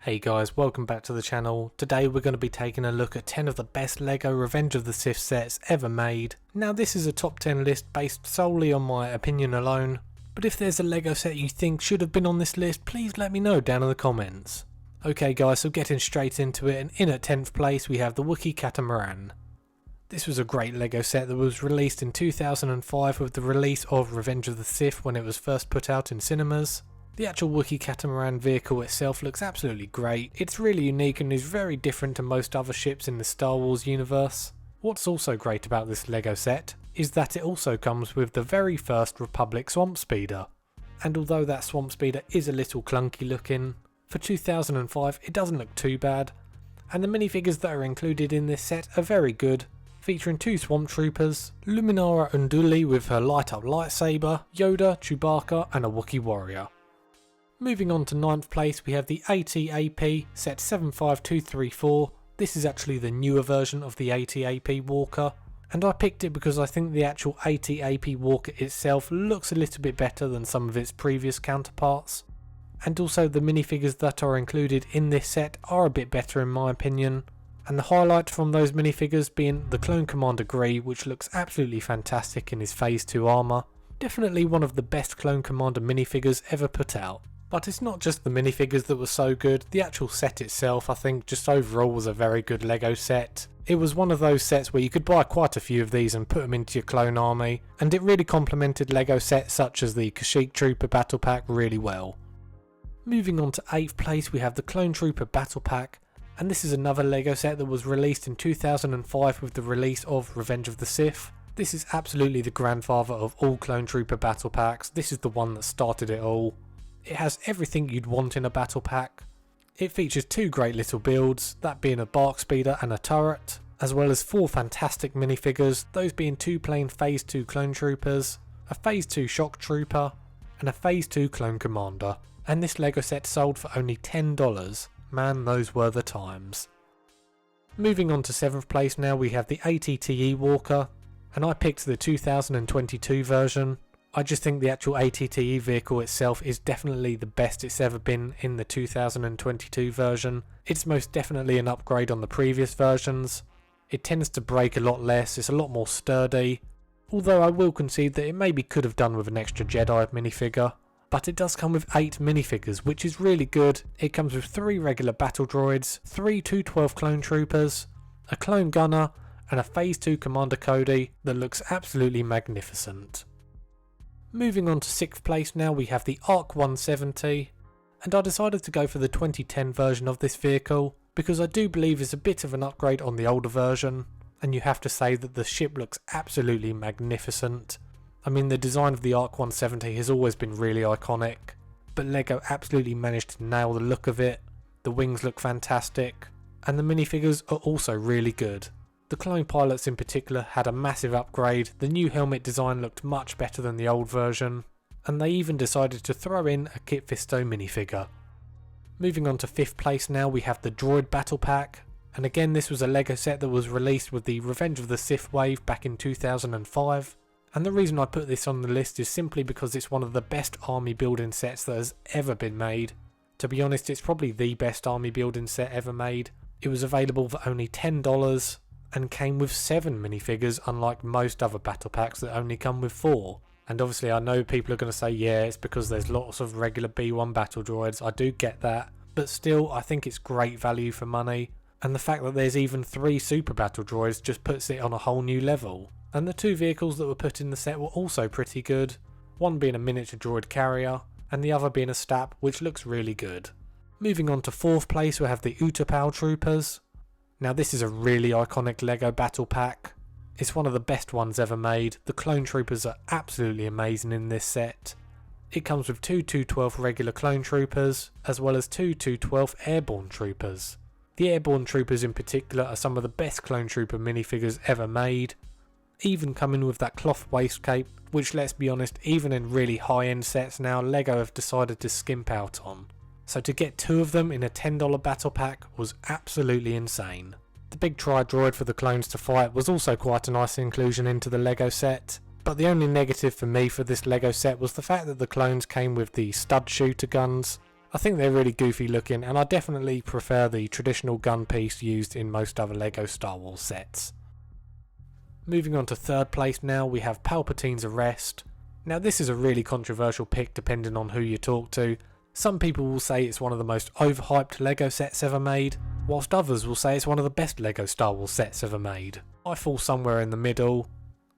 Hey guys, welcome back to the channel. Today we're going to be taking a look at 10 of the best LEGO Revenge of the Sith sets ever made. Now this is a top 10 list based solely on my opinion alone, but if there's a LEGO set you think should have been on this list, please let me know down in the comments. Okay guys, so getting straight into it, and in at 10th place we have the Wookie Catamaran. This was a great LEGO set that was released in 2005 with the release of Revenge of the Sith when it was first put out in cinemas. The actual Wookie Catamaran vehicle itself looks absolutely great. It's really unique and is very different to most other ships in the Star Wars universe. What's also great about this LEGO set is that it also comes with the very first Republic Swamp Speeder. And although that Swamp Speeder is a little clunky looking, for 2005 it doesn't look too bad. And the minifigures that are included in this set are very good, featuring 2 Swamp Troopers, Luminara Unduli with her light up lightsaber, Yoda, Chewbacca and a Wookiee warrior. Moving on to 9th place we have the ATAT Set 75234. This is actually the newer version of the ATAT Walker, and I picked it because I think the actual ATAT Walker itself looks a little bit better than some of its previous counterparts, and also the minifigures that are included in this set are a bit better in my opinion, and the highlight from those minifigures being the Clone Commander Gree, which looks absolutely fantastic in his Phase 2 armour. Definitely one of the best Clone Commander minifigures ever put out. But it's not just the minifigures that were so good, the actual set itself I think just overall was a very good LEGO set. It was one of those sets where you could buy quite a few of these and put them into your clone army, and it really complemented LEGO sets such as the Kashyyyk Trooper Battle Pack really well. Moving on to 8th place we have the Clone Trooper Battle Pack, and this is another LEGO set that was released in 2005 with the release of Revenge of the Sith. This is absolutely the grandfather of all Clone Trooper Battle Packs. This is the one that started it all. It has everything you'd want in a battle pack. It features 2 great little builds, that being a bark speeder and a turret, as well as 4 fantastic minifigures, those being 2 plain Phase 2 clone troopers, a Phase 2 shock trooper, and a Phase 2 clone commander. And this LEGO set sold for only $10. Man, those were the times. Moving on to 7th place now we have the ATT Walker, and I picked the 2022 version. I just think the actual ATT vehicle itself is definitely the best it's ever been in the 2022 version. It's most definitely an upgrade on the previous versions. It tends to break a lot less, it's a lot more sturdy, although I will concede that it maybe could have done with an extra Jedi minifigure. But it does come with 8 minifigures, which is really good. It comes with 3 regular battle droids, 3 212 clone troopers, a clone gunner, and a Phase 2 Commander Cody that looks absolutely magnificent. Moving on to 6th place now we have the ARC 170, and I decided to go for the 2010 version of this vehicle because I do believe it's a bit of an upgrade on the older version, and you have to say that the ship looks absolutely magnificent. I mean, the design of the ARC 170 has always been really iconic, but LEGO absolutely managed to nail the look of it. The wings look fantastic, and the minifigures are also really good. The clone pilots in particular had a massive upgrade, the new helmet design looked much better than the old version, and they even decided to throw in a Kit Fisto minifigure. Moving on to 5th place now we have the Droid Battle Pack, and again this was a LEGO set that was released with the Revenge of the Sith wave back in 2005, and the reason I put this on the list is simply because it's one of the best army building sets that has ever been made. To be honest, it's probably the best army building set ever made. It was available for only $10, and came with 7 minifigures unlike most other battle packs that only come with 4. And obviously I know people are going to say yeah, it's because there's lots of regular B1 battle droids, I do get that, but still I think it's great value for money, and the fact that there's even 3 super battle droids just puts it on a whole new level. And the 2 vehicles that were put in the set were also pretty good, one being a miniature droid carrier and the other being a STAP, which looks really good. Moving on to 4th place we have the Utapau Troopers. Now this is a really iconic LEGO battle pack. It's one of the best ones ever made. The clone troopers are absolutely amazing in this set. It comes with 2 212 regular clone troopers, as well as 2 212 airborne troopers. The airborne troopers in particular are some of the best clone trooper minifigures ever made, even coming with that cloth waist cape, which let's be honest, even in really high end sets now, LEGO have decided to skimp out on. So to get 2 of them in a $10 battle pack was absolutely insane. The big tri-droid for the clones to fight was also quite a nice inclusion into the LEGO set, but the only negative for me for this LEGO set was the fact that the clones came with the stud shooter guns, I think they're really goofy looking, and I definitely prefer the traditional gun piece used in most other LEGO Star Wars sets. Moving on to third place now, we have Palpatines Arrest. Now this is a really controversial pick depending on who you talk to. Some people will say it's one of the most overhyped LEGO sets ever made, whilst others will say it's one of the best LEGO Star Wars sets ever made. I fall somewhere in the middle.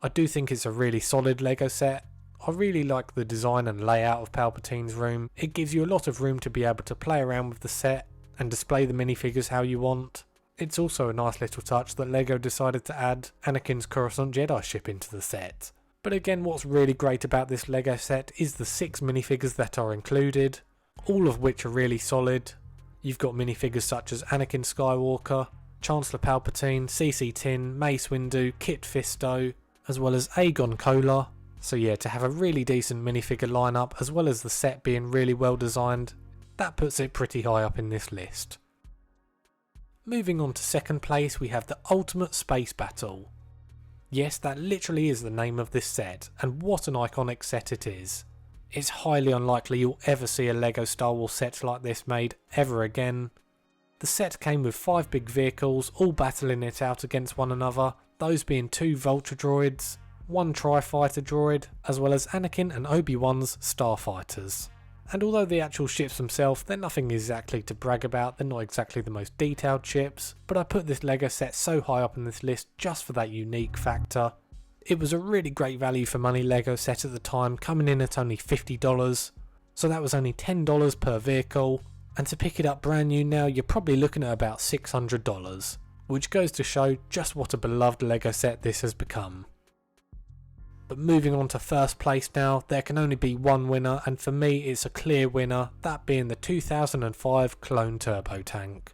I do think it's a really solid LEGO set. I really like the design and layout of Palpatine's room. It gives you a lot of room to be able to play around with the set and display the minifigures how you want. It's also a nice little touch that LEGO decided to add Anakin's Coruscant Jedi ship into the set. But again, what's really great about this LEGO set is the 6 minifigures that are included, all of which are really solid. You've got minifigures such as Anakin Skywalker, Chancellor Palpatine, CC Tin, Mace Windu, Kit Fisto, as well as Aegon Kolar. So yeah, to have a really decent minifigure lineup as well as the set being really well designed, that puts it pretty high up in this list. Moving on to second place, we have the Ultimate Space Battle. Yes, that literally is the name of this set, and what an iconic set it is. It's highly unlikely you'll ever see a LEGO Star Wars set like this made ever again. The set came with 5 big vehicles, all battling it out against one another, those being 2 Vulture droids, 1 Tri-Fighter droid, as well as Anakin and Obi-Wan's Starfighters. And although the actual ships themselves, they're nothing exactly to brag about, they're not exactly the most detailed ships, but I put this LEGO set so high up in this list just for that unique factor. It was a really great value for money LEGO set at the time, coming in at only $50, so that was only $10 per vehicle, and to pick it up brand new now you're probably looking at about $600, which goes to show just what a beloved LEGO set this has become. But moving on to first place now, there can only be one winner, and for me it's a clear winner, that being the 2005 Clone Turbo Tank.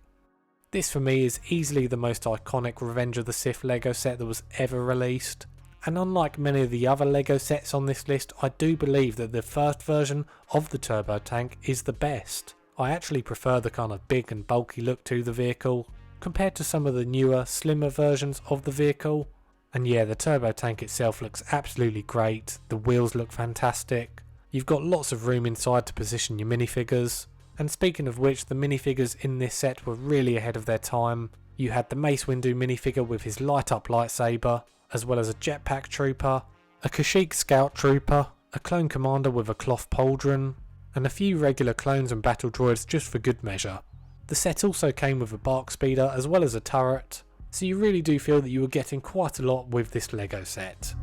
This for me is easily the most iconic Revenge of the Sith LEGO set that was ever released, and unlike many of the other LEGO sets on this list, I do believe that the first version of the Turbo Tank is the best. I actually prefer the kind of big and bulky look to the vehicle, compared to some of the newer, slimmer versions of the vehicle. And yeah, the turbo tank itself looks absolutely great, the wheels look fantastic, you've got lots of room inside to position your minifigures, and speaking of which, the minifigures in this set were really ahead of their time. You had the Mace Windu minifigure with his light up lightsaber, as well as a jetpack trooper, a Kashyyyk scout trooper, a clone commander with a cloth pauldron, and a few regular clones and battle droids just for good measure. The set also came with a bark speeder as well as a turret, so you really do feel that you were getting quite a lot with this LEGO set.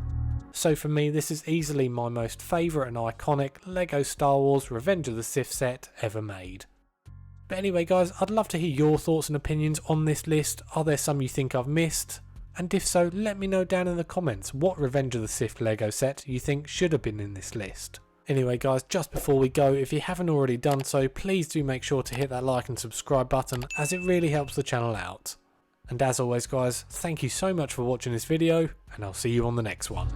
So for me, this is easily my most favourite and iconic LEGO Star Wars Revenge of the Sith set ever made. But anyway guys, I'd love to hear your thoughts and opinions on this list. Are there some you think I've missed? And if so, let me know down in the comments what Revenge of the Sith LEGO set you think should have been in this list. Anyway guys, just before we go, if you haven't already done so, please do make sure to hit that like and subscribe button, as it really helps the channel out. And as always guys, thank you so much for watching this video, and I'll see you on the next one.